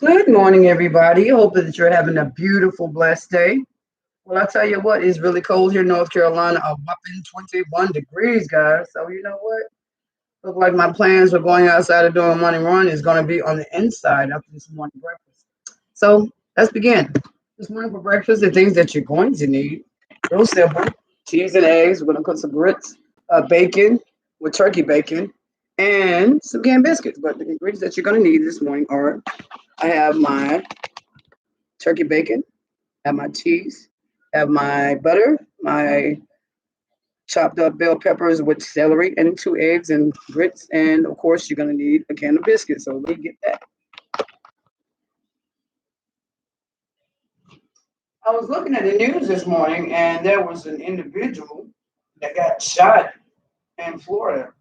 Good morning, everybody. Hope that you're having a beautiful, blessed day. Well, I tell you what, it's really cold here in North Carolina, a whopping 21 degrees, guys. So you know what? Look like my plans for going outside and doing a morning run is going to be on the inside after this morning breakfast. So let's begin. This morning for breakfast, the things that you're going to need, real simple: cheese and eggs. We're going to cook some grits, bacon with turkey bacon, and some canned biscuits. But the ingredients that you're going to need this morning are: I have my turkey bacon, have my cheese, have my butter, my chopped up bell peppers with celery, and two eggs and grits. And of course, you're going to need a can of biscuits. So let me get that. I was looking at the news this morning, and there was an individual that got shot in Florida.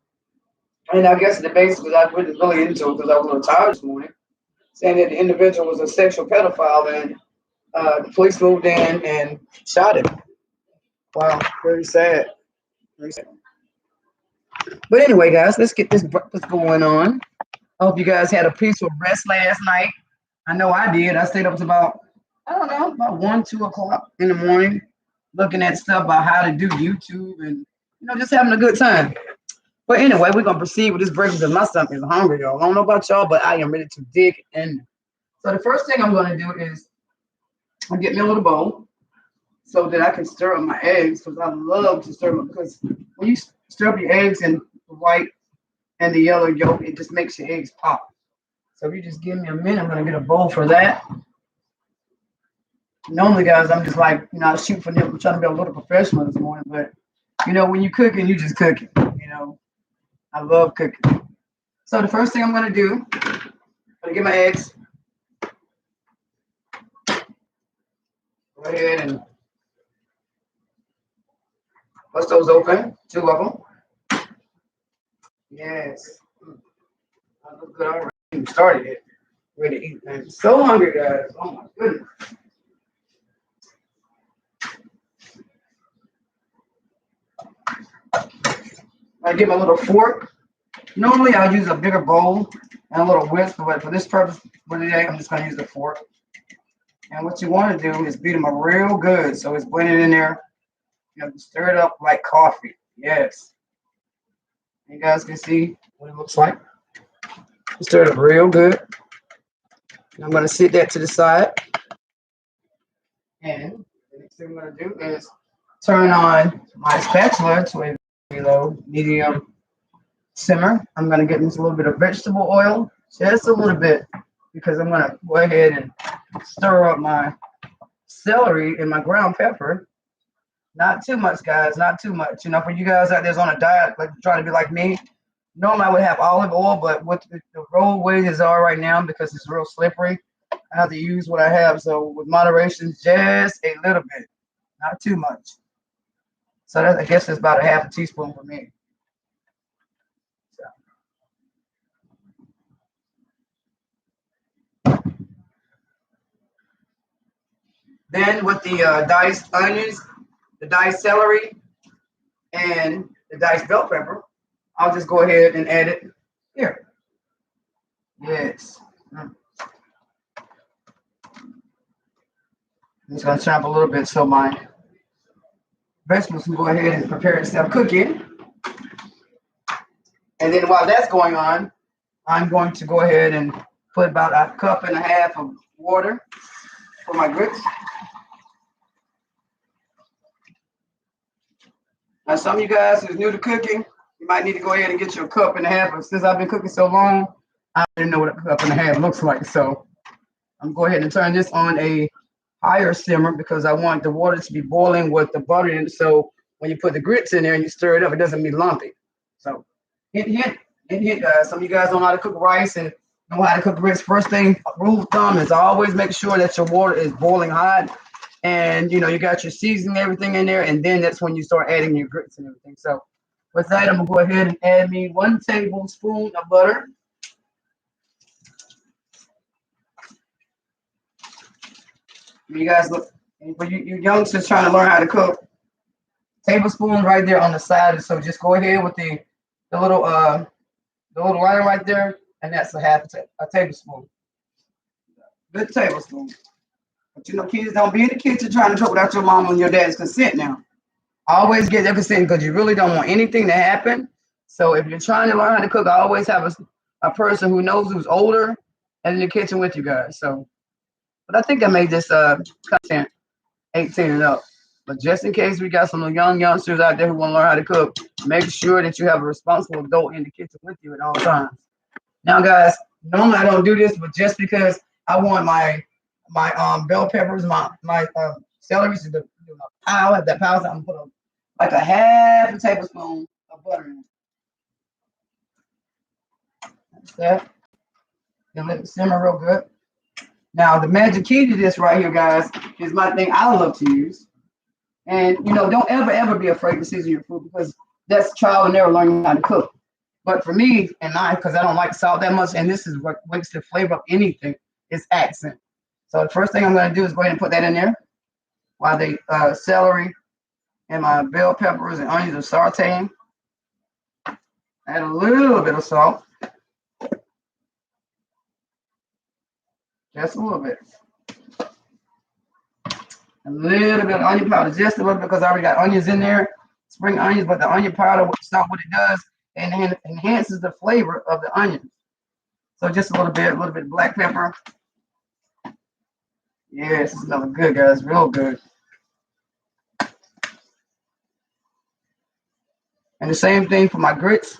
And I guess the base, because I wasn't really into it because I was a little tired this morning, saying that the individual was a sexual pedophile, and the police moved in and shot him. Wow, very sad. Very sad. But anyway, guys, let's get this breakfast going on. I hope you guys had a peaceful rest last night. I know I did. I stayed up to about, I don't know, about 1, 2 o'clock in the morning looking at stuff about how to do YouTube and, just having a good time. But anyway, we're going to proceed with this breakfast because my stomach is hungry, y'all. I don't know about y'all, but I am ready to dig in. So the first thing I'm going to do is I'll get me a little bowl so that I can stir up my eggs, because I love to stir them, because when you stir up your eggs and the white and the yellow yolk, it just makes your eggs pop. So if you just give me a minute, I'm going to get a bowl for that. Normally, guys, I'm just like, I shoot for them. I'm trying to be a little professional this morning, but, when you're cooking, you just cooking. I love cooking. So the first thing I'm going to do, I'm going to get my eggs. Go ahead and bust those open, 2 of them. Yes. I look good already. We started it. Ready to eat. I'm so hungry, guys. Oh my goodness. I get my little fork. Normally I'll use a bigger bowl and a little whisk, but for this purpose for today, I'm just going to use the fork. And what you want to do is beat them up real good so it's blended in there. Stir it up like coffee. Yes. You guys can see what it looks like. Stir it up real good. And I'm going to sit that to the side. And the next thing I'm going to do is turn on my spatula to a low, medium simmer. I'm going to get this a little bit of vegetable oil, just a little bit, because I'm going to go ahead and stir up my celery and my ground pepper. Not too much, guys, not too much. For you guys out there's on a diet, like trying to be like me, normally I would have olive oil, but with the road wages are right now, because it's real slippery, I have to use what I have. So with moderation, just a little bit, not too much. So that, I guess it's about a half a teaspoon for me. Then with the diced onions, the diced celery, and the diced bell pepper, I'll just go ahead and add it here. Yes. I'm just going to turn up a little bit so my vegetables can go ahead and prepare itself cooking. And then while that's going on, I'm going to go ahead and put about 1.5 cups of water for my grits. Now, some of you guys who's new to cooking, you might need to go ahead and get your 1.5 cups. But since I've been cooking so long, I didn't know what 1.5 cups looks like. So I'm going to go ahead and turn this on a higher simmer, because I want the water to be boiling with the butter in it. So when you put the grits in there and you stir it up, it doesn't be lumpy. So hint, guys. Some of you guys don't know how to cook rice and know how to cook grits. First thing, rule of thumb, is always make sure that your water is boiling hot. And, you got your seasoning, everything in there. And then that's when you start adding your grits and everything. So with that, I'm going to go ahead and add me 1 tablespoon of butter. You guys look, for you youngsters trying to learn how to cook, tablespoon right there on the side. So just go ahead with the little line right there, and that's a tablespoon. good tablespoon. But you know, kids don't be in the kitchen trying to cook without your mom and your dad's consent now. Always get their consent because you really don't want anything to happen. So if you're trying to learn how to cook, I always have a person who knows who's older and in the kitchen with you guys. So, but I think I made this content 18 and up. But just in case we got some young youngsters out there who want to learn how to cook, make sure that you have a responsible adult in the kitchen with you at all times. Now, guys, normally I don't do this, but just because I want my bell peppers, my celery to do a pile, at that pile, so I'm gonna put like a half a tablespoon of butter in it. That's that. Then let it simmer real good. Now, the magic key to this right here, guys, is my thing I love to use. And, you know, don't ever be afraid to season your food because that's trial and error learning how to cook. But for me and because I don't like salt that much, and this is what makes the flavor of anything, is accent. So the first thing I'm going to do is go ahead and put that in there while the celery and my bell peppers and onions are sauteing. Add a little bit of salt. Just a little bit. A little bit of onion powder, just a little bit because I already got onions in there, spring onions, but the onion powder, salt, what it does, and enhances the flavor of the onions. So just a little bit of black pepper. Yes, it's smelling good, guys, real good. And the same thing for my grits.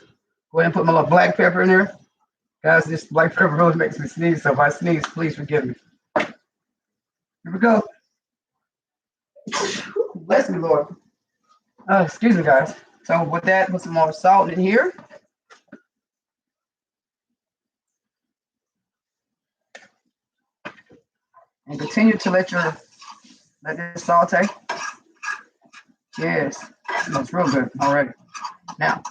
Go ahead and put my little black pepper in there. Guys, this black pepper really makes me sneeze, so if I sneeze, please forgive me. Here we go. Bless me, Lord. Excuse me, guys. So with that, put some more salt in here. And continue to let this saute. Yes, it looks real good already. Now,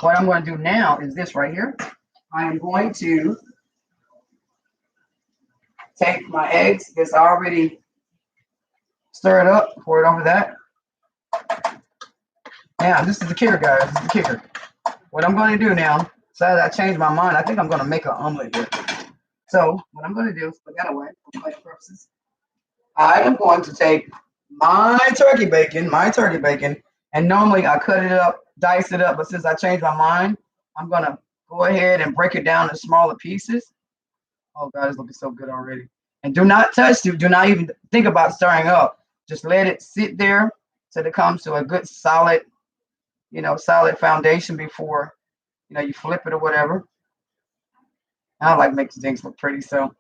what I'm going to do now is this right here. I am going to take my eggs that's already stirred up, pour it over that. Now, this is the kicker, guys. This is the kicker. What I'm going to do now, so that I changed my mind, I think I'm going to make an omelet here. So what I'm going to do is put that away for planning purposes. I am going to take my turkey bacon, and normally I cut it up, dice it up, but since I changed my mind, I'm going to go ahead and break it down in smaller pieces. Oh, God, it's looking so good already. And do not touch it. Do not even think about stirring up. Just let it sit there till it comes to a good solid, solid foundation before, you flip it or whatever. I like making things look pretty, so,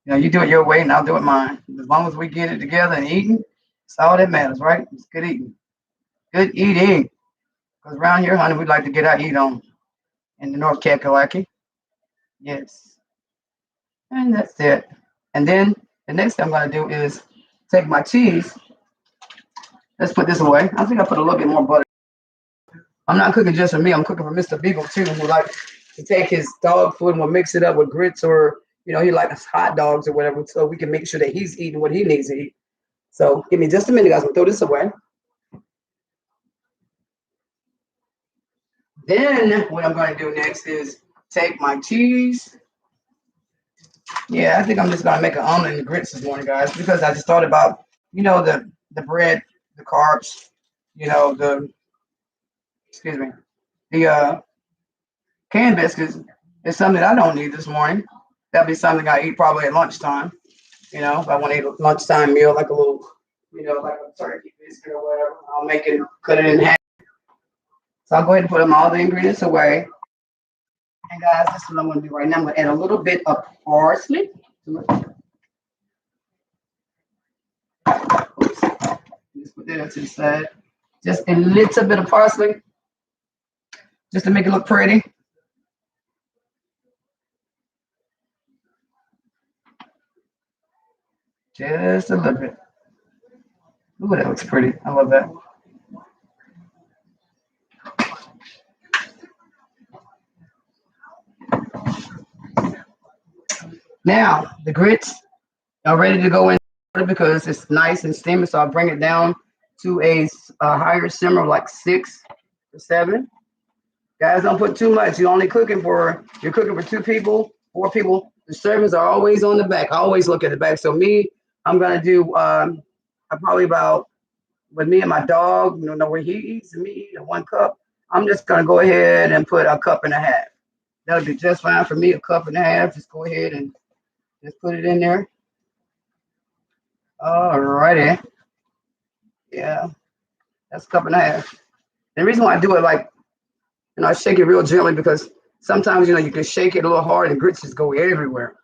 you do it your way and I'll do it mine. As long as we get it together and eating, it's all that matters, right? It's good eating. Good eating. Because around here, honey, we'd like to get our eat on in the North Kakalaki. Yes. And that's it. And then the next thing I'm going to do is take my cheese. Let's put this away. I think I put a little bit more butter. I'm not cooking just for me. I'm cooking for Mr. Beagle, too, who likes to take his dog food and we'll mix it up with grits or, he likes hot dogs or whatever, so we can make sure that he's eating what he needs to eat. So give me just a minute, guys. We'll throw this away. Then what I'm going to do next is take my cheese. Yeah, I think I'm just going to make an omelet and the grits this morning, guys, because I just thought about, the bread, the carbs, the canned biscuits is something that I don't need this morning. That'll be something I eat probably at lunchtime. If I want to eat a lunchtime meal, like a little, like a turkey biscuit or whatever, I'll make it, cut it in half. So I'll go ahead and put all the ingredients away. And guys, this is what I'm going to do right now. I'm going to add a little bit of parsley. Oops. Just put that to the side. Just a little bit of parsley, just to make it look pretty. Just a little bit. Ooh, that looks pretty. I love that. Now, the grits are ready to go in because it's nice and steamy, so I'll bring it down to a higher simmer, like 6 to 7. Guys, don't put too much. You're cooking for 2 people, 4 people. The servings are always on the back. I always look at the back. So me, I'm gonna do probably about with me and my dog, know where he eats and me eat 1 cup. I'm just gonna go ahead and put a cup and a half. That'll be just fine for me. A cup and a half. Just go ahead and just put it in there. Alrighty. Yeah, that's a cup and a half. And the reason why I do it like, I shake it real gently because sometimes, you can shake it a little hard and grits just go everywhere.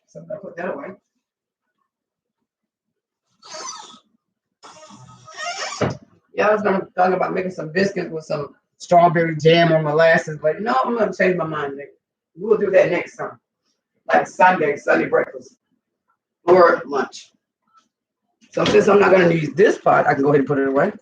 So I'm gonna put that away. Yeah, I was gonna talk about making some biscuits with some strawberry jam or molasses, but no, I'm gonna change my mind. We'll do that next time, like Sunday breakfast or lunch. So since I'm not gonna use this pot, I can go ahead and put it away.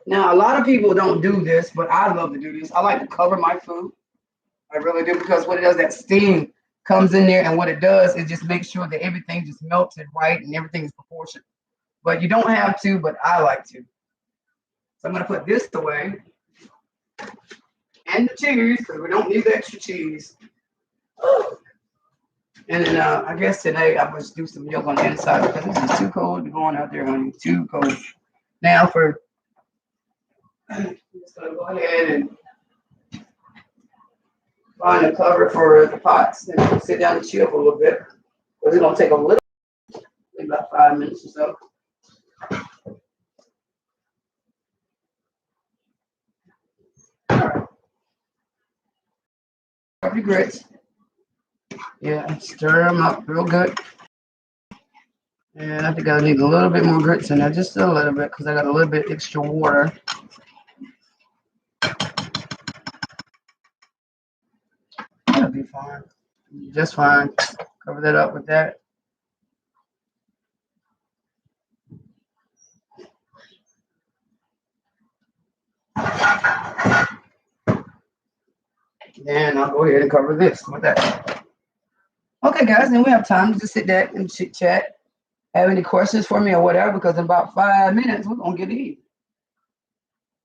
Now, a lot of people don't do this, but I love to do this. I like to cover my food. I really do, because what it does, that steam comes in there, and what it does is just make sure that everything just melts it right and everything is proportioned. But you don't have to, but I like to. So I'm gonna put this away. And the cheese, because we don't need the extra cheese. And then I guess today I must do some yolk on the inside because this is too cold to go on out there, honey. Too cold. Now I'm just gonna go ahead and find a cover for the pots and sit down and chill for a little bit. Because it's gonna take a little, maybe about 5 minutes or so. All right. Cover the grits. Yeah, stir them up real good. And I think I need a little bit more grits in there, just a little bit, because I got a little bit extra water. That'll be fine. Just fine. Cover that up with that. Then I'll go ahead and cover this with that. Okay, guys, then we have time to just sit there and chit chat. Have any questions for me or whatever? Because in about 5 minutes, we're gonna get to eat.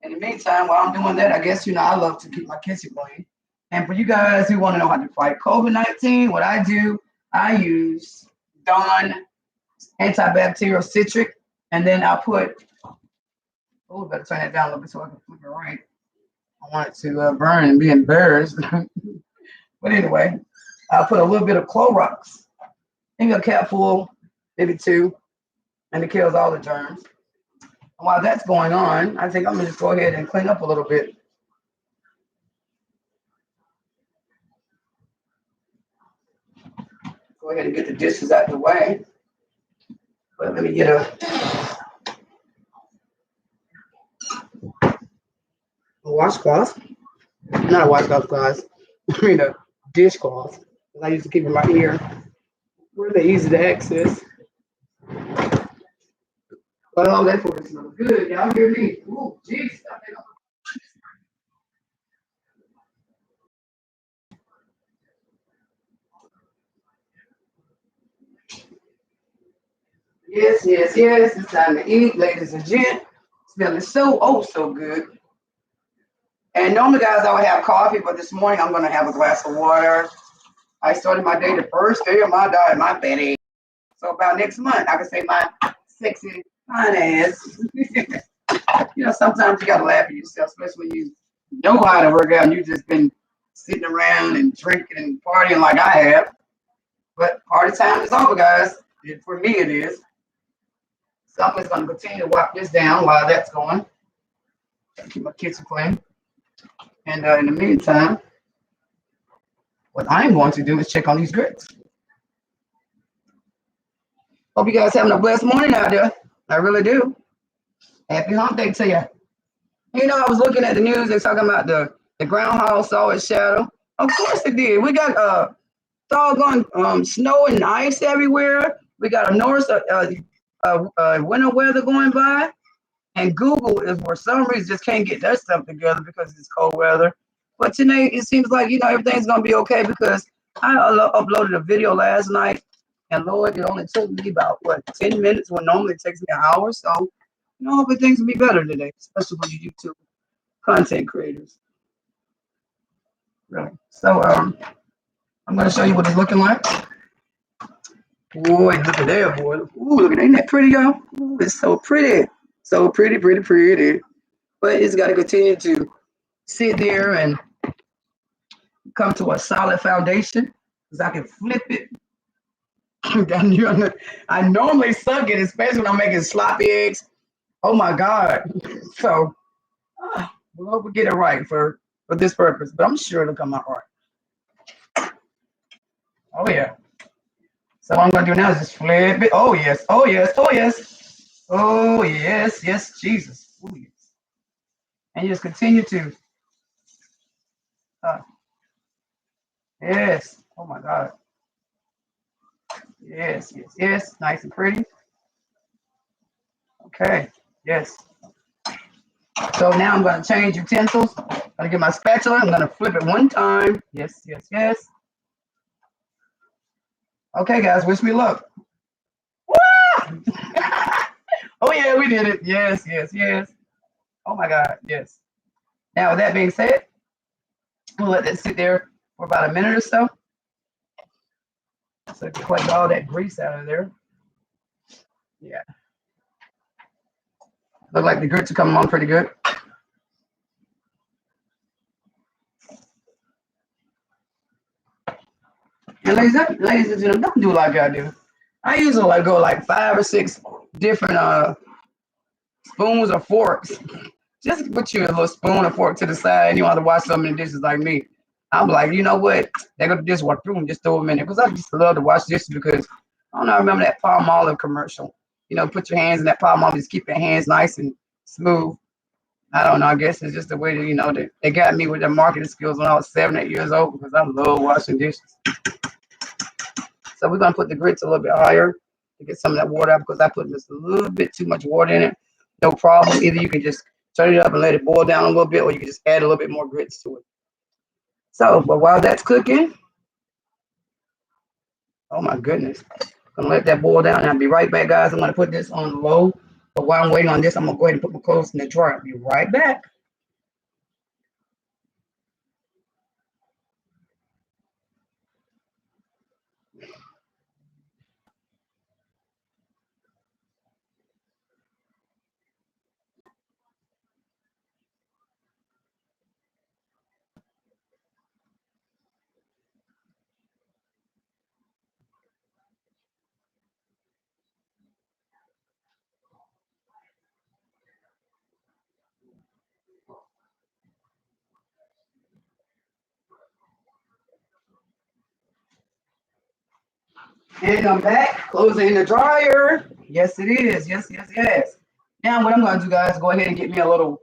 In the meantime, while I'm doing that, I guess I love to keep my kitchen clean. And for you guys who want to know how to fight COVID-19, what I do, I use Dawn antibacterial citric, and then I'll put. Oh, better turn that down a little bit so I can flip it right. I want it to burn and be embarrassed. But anyway, I'll put a little bit of Clorox. Maybe a capful, maybe 2, and it kills all the germs. And while that's going on, I think I'm gonna just go ahead and clean up a little bit. Go ahead and get the dishes out of the way. But let me get a washcloth. Not a washcloth, guys. I mean a dishcloth. I used to keep in my ear. Really easy to access. But all that for is good. Y'all hear me? Ooh, jeez. Yes, yes, yes. It's time to eat, ladies and gents. Smelling so good. And normally, guys, I would have coffee, but this morning I'm going to have a glass of water. I started my day the first day of my diet, my Betty. So about next month, I can say my sexy fine ass. Sometimes you got to laugh at yourself, especially when you know how to work out and you've just been sitting around and drinking and partying like I have. But party time is over, guys. For me, it is. So I'm just going to continue to wipe this down while that's going. Keep my kitchen clean. And in the meantime, what I'm going to do is check on these grits. Hope you guys having a blessed morning out there. I really do. Happy hump day to you. I was looking at the news. They're talking about the groundhog saw its shadow. Of course it did. We got doggone snow and ice everywhere. We got a winter weather going by. And Google is for some reason just can't get their stuff together because it's cold weather. But today it seems like everything's gonna be okay because I uploaded a video last night, and Lord, it only took me about 10 minutes when normally it takes me an hour. So hopefully things will be better today, especially with YouTube. content creators. Really. So I'm gonna show you what it's looking like. Boy, look at that, boy. Ooh, look at that. Ain't that pretty, y'all? Ooh, it's so pretty. So pretty, pretty, pretty. But it's gotta continue to sit there and come to a solid foundation. Because I can flip it. I normally suck it, especially when I'm making sloppy eggs. Oh my God. So we'll hope we get it right for this purpose, but I'm sure it'll come out right. Oh yeah. So what I'm gonna do now is just flip it. Oh yes, oh yes, oh yes. Oh yes, yes, Jesus. Oh yes. And you just continue to yes. Oh my God. Yes, yes, yes. Nice and pretty. Okay. Yes. So now I'm gonna change utensils. I'm gonna get my spatula. I'm gonna flip it one time. Yes, yes, yes. Okay, guys, wish me luck. Oh yeah, we did it. Yes, yes, yes. Oh my God, yes. Now with that being said, we'll let that sit there for about a minute or so. So to collect all that grease out of there. Yeah. Look like the grits are coming on pretty good. And ladies and gentlemen, don't do like I do. I usually like go like 5 or 6 different spoons or forks. Just put you a little spoon or fork to the side. You want to wash so many dishes like me. I'm like, you know what? They go to dishwater, boom, just throw them in there. Because I just love to wash dishes because I don't know, I remember that palm olive commercial. You know, put your hands in that palm olive, just keep your hands nice and smooth. I don't know. I guess it's just the way that, you know, they got me with their marketing skills when I was 7, 8 years old because I love washing dishes. So we're going to put the grits a little bit higher to get some of that water out because I put just a little bit too much water in it. No problem. Either you can just turn it up and let it boil down a little bit, or you can just add a little bit more grits to it. So, but while that's cooking, oh my goodness, I'm gonna let that boil down and I'll be right back, guys. I'm gonna put this on low, but while I'm waiting on this, I'm gonna go ahead and put my clothes in the dryer. I'll be right back. And I'm back. Clothes are in the dryer. Yes, it is. Yes, yes, yes. Now what I'm gonna do, guys, go ahead and get me a little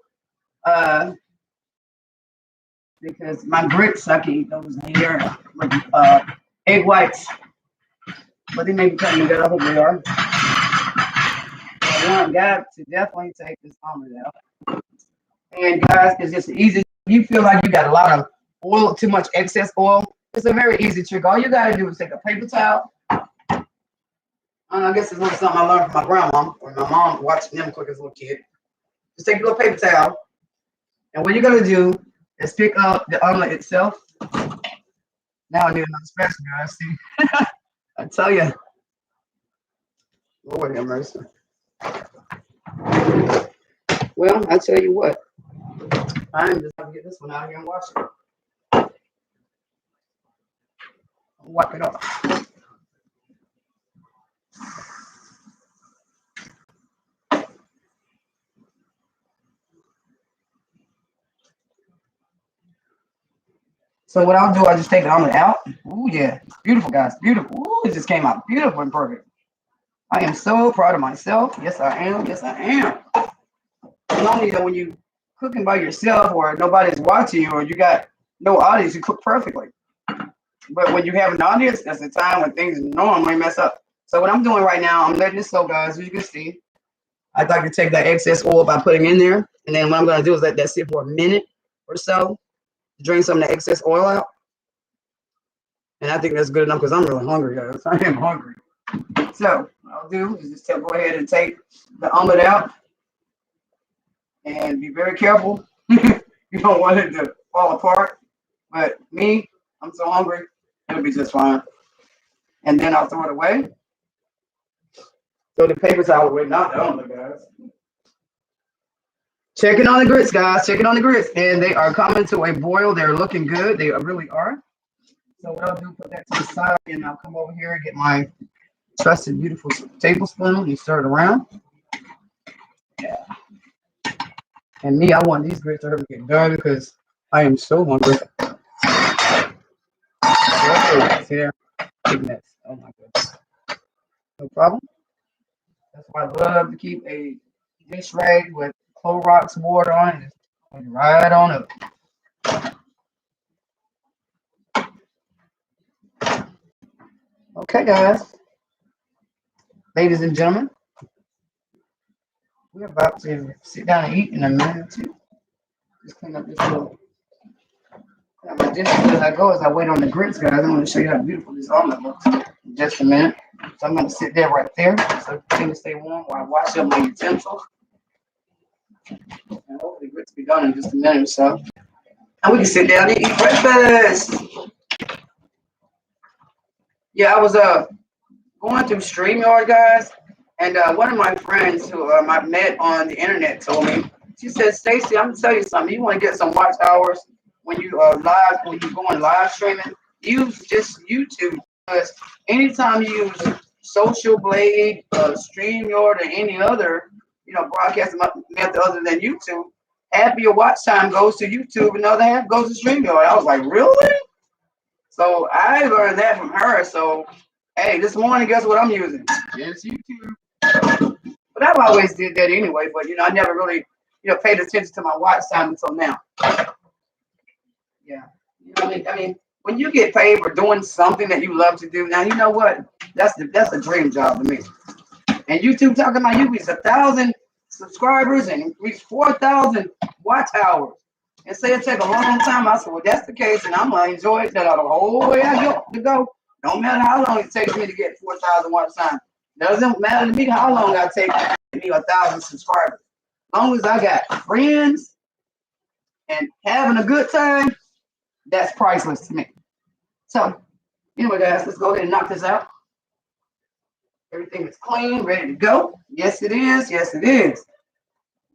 because my grits, I can eat those here with egg whites. But they may be cutting together. I hope they are. So I got to definitely take this omelet out. And guys, it's just easy. You feel like you got a lot of oil, too much excess oil. It's a very easy trick. All you gotta do is take a paper towel. I guess it's something I learned from my grandma or my mom watching them cook as a little kid. Just take a little paper towel, and what you're gonna do is pick up the omelet itself. Now I need another spatula, guys. See, I tell you, Lord have mercy. Well, I tell you what, I'm just gonna get this one out of here and wash it. Wipe it off. So what I'll do, I just take the omelet out. Ooh, yeah, it's beautiful, guys, beautiful. Ooh, it just came out beautiful and perfect. I am so proud of myself. Yes, I am. Yes, I am. Not only that when you cooking by yourself or nobody's watching you or you got no audience, you cook perfectly. But when you have an audience, that's the time when things normally mess up. So what I'm doing right now, I'm letting this soak, guys. As you can see, I'd like to take that excess oil by putting in there. And then what I'm going to do is let that sit for a minute or so to drain some of the excess oil out. And I think that's good enough because I'm really hungry, guys. I am hungry. So what I'll do is just go ahead and take the omelet out and be very careful You don't want it to fall apart. But me, I'm so hungry, it'll be just fine. And then I'll throw it away. So the paper's out with not done, guys. Checking on the grits, guys. Checking on the grits. And they are coming to a boil. They're looking good. They really are. So what I'll do, put that to the side, and I'll come over here and get my trusted, beautiful tablespoon and stir it around. Yeah. And me, I want these grits to get done because I am so hungry. Here, big mess. Oh my goodness. No problem. That's why I love to keep a dish rag with Clorox water on it. Right on up. Okay, guys. Ladies and gentlemen, we're about to sit down and eat in a minute or two. Just clean up this little. My dish as I go, as I wait on the grits, guys. I'm going to show you how beautiful this omelet looks in just a minute. So I'm going to sit there right there so things stay warm while I wash up my utensils. And hopefully the grits be done in just a minute or so. And we can sit down and eat breakfast. Yeah, I was going through StreamYard, guys, and one of my friends who I met on the internet told me, she said, Stacy, I'm gonna tell you something. You want to get some watch hours when you when you going live streaming, use just YouTube, because anytime you use Social Blade, StreamYard, or any other broadcasting method other than YouTube, half of your watch time goes to YouTube, and the other half goes to StreamYard. I was like, really? So I learned that from her. So hey, this morning, guess what I'm using? Yes, YouTube. But I've always did that anyway. But I never really paid attention to my watch time until now. Yeah. I mean, when you get paid for doing something that you love to do, now you know what? That's a dream job to me. And YouTube talking about you reach 1,000 subscribers and reach 4,000 watch hours. And say it take a long time. I said, well, that's the case, and I'm gonna enjoy it till the whole way I go. No matter how long it takes me to get 4,000 watch time. Doesn't matter to me how long I take to be 1,000 subscribers. As long as I got friends and having a good time, that's priceless to me. So, anyway, guys, let's go ahead and knock this out. Everything is clean, ready to go. Yes, it is. Yes, it is.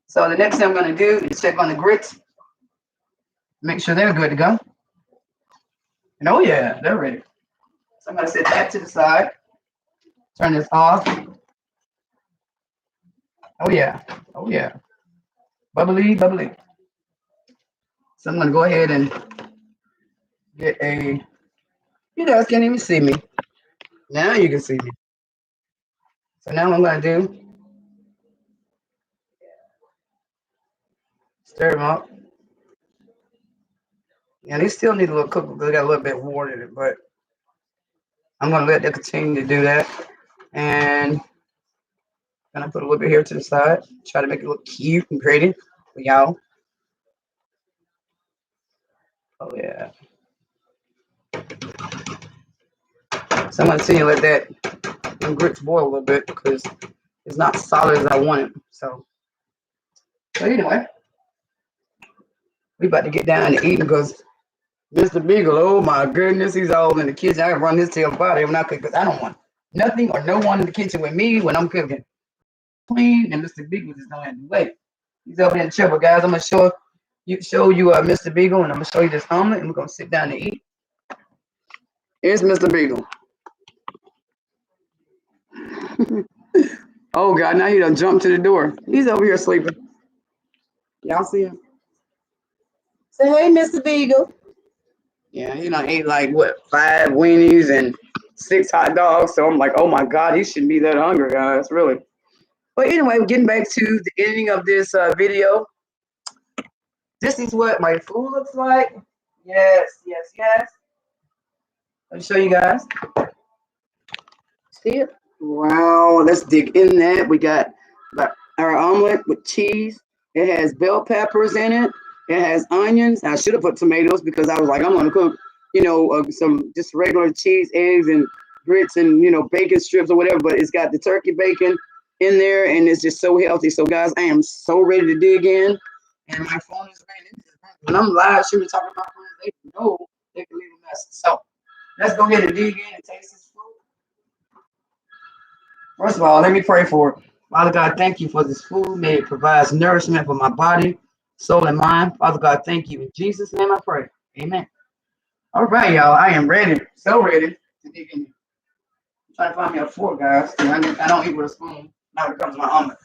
So the next thing I'm going to do is check on the grits. Make sure they're good to go. And oh yeah, they're ready. So I'm going to set that to the side. Turn this off. Oh yeah. Oh yeah. Bubbly, bubbly. So I'm going to go ahead and get a... You guys can't even see me. Now you can see me. So now what I'm going to do... Stir them up. Yeah, they still need a little cook because they got a little bit of water in it, but I'm going to let them continue to do that. And I'm going to put a little bit here to the side. Try to make it look cute and pretty for y'all. Oh, yeah. So I'm going to continue to let them grits boil a little bit because it's not solid as I want it. So anyway, we about to get down to eating because Mr. Beagle, oh my goodness, he's all in the kitchen. I run his tail about it when I cook because I don't want nothing or no one in the kitchen with me when I'm cooking. Clean, and Mr. Beagle just don't have to wait. He's over there in trouble, guys. I'm gonna show you Mr. Beagle, and I'm gonna show you this omelet, and we're gonna sit down and eat. Here's Mr. Beagle. Oh God, now he done jumped to the door. He's over here sleeping. Y'all see him? Say hey, Mr. Beagle. Yeah, he done ate like what, 5 weenies and 6 hot dogs. So I'm like, oh my God, he shouldn't be that hungry, guys, really. But anyway, getting back to the ending of this video. This is what my food looks like. Yes, yes, yes. Let me show you guys. See it? Wow, let's dig in that. We got our omelet with cheese. It has bell peppers in it. It has onions. I should have put tomatoes because I was like, I'm going to cook, some just regular cheese, eggs, and grits and, bacon strips or whatever. But it's got the turkey bacon in there, and it's just so healthy. So, guys, I am so ready to dig in. And my phone is ringing. when I'm live shooting talking to my friends, they know they can leave a message. So let's go ahead and dig in and taste this food. First of all, let me pray for it. Father God, thank you for this food. May it provides nourishment for my body, soul, and mind. Father God, thank you. In Jesus' name I pray. Amen. All right, y'all. I am ready. So ready to dig in. I'm trying to find me a fork, guys. I don't eat with a spoon. Now it comes to my omelet.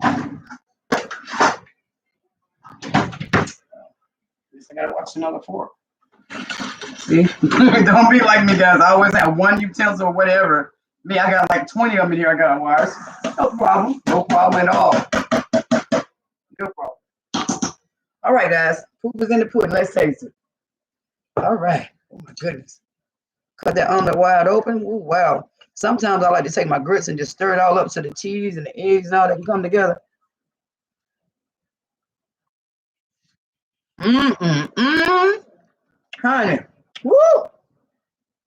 At least I gotta watch another fork. See? Don't be like me, guys. I always have one utensil or whatever. Me, I got like 20 of them in here I got wires. No problem. No problem at all. No problem. All right, guys. Poop is in the pudding. Let's taste it. All right. Oh, my goodness. Cut that omelet wide open. Ooh, wow. Sometimes I like to take my grits and just stir it all up so the cheese and the eggs and all that can come together. Honey. Woo! So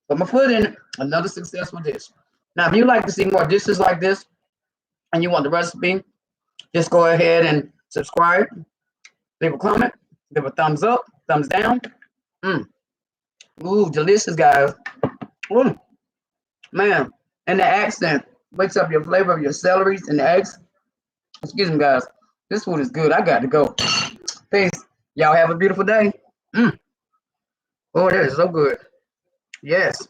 I'm going to put in another successful dish. Now, if you like to see more dishes like this and you want the recipe, just go ahead and subscribe, leave a comment, give a thumbs up, thumbs down. Ooh, delicious, guys. Ooh, man. And the accent wakes up your flavor of your celeries and the eggs. Excuse me, guys. This food is good. I got to go. Peace. Y'all have a beautiful day. Oh, that is so good. Yes.